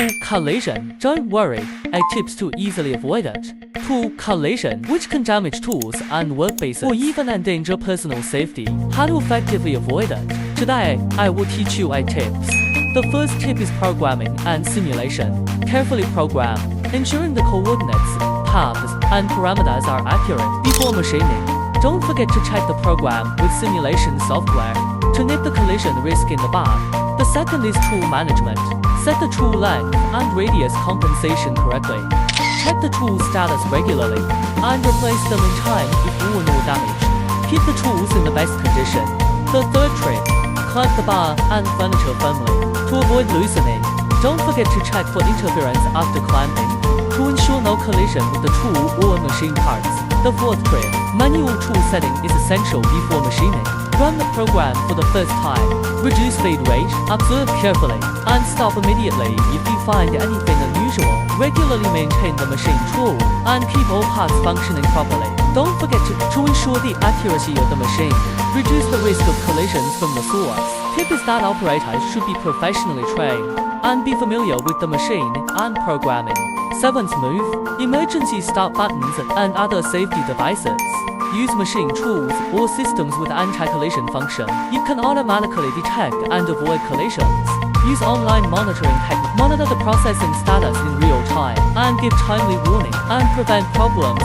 Tool collision. Don't worry, 8 tips to easily avoid it. Tool collision, which can damage tools and workpieces or even endanger personal safety. How to effectively avoid it? Today, I will teach you 8 tips. The first tip is programming and simulation. Carefully program, ensuring the coordinates, paths, and parameters are accurate before machining. Don't forget to check the program with simulation software to nip the collision risk in the bud. The second is tool management. Set the tool length and radius compensation correctly. Check the tool status regularly and replace them in time if worn or damaged. Keep the tools in the best condition. The third trick, clamp the bar and furniture firmly to avoid loosening. Don't forget to check for interference after clamping to ensure no collision with the tool or machine parts. The fourth trick, manual tool setting is essential before machining. Run the program for the first time. Reduce feed rate, observe carefully, and stop immediately if you find anything unusual. Regularly maintain the machine tool and keep all parts functioning properly. Don't forget to ensure the accuracy of the machine. Reduce the risk of collisions from the source. Tip is that operators should be professionally trained and be familiar with the machine and programming. Seventh move, emergency start buttons and other safety devices. Use machine tools or systems with anti-collision function. You can automatically detect and avoid collisions. Use online monitoring techniques. Monitor the processing status in real time and give timely warning and prevent problems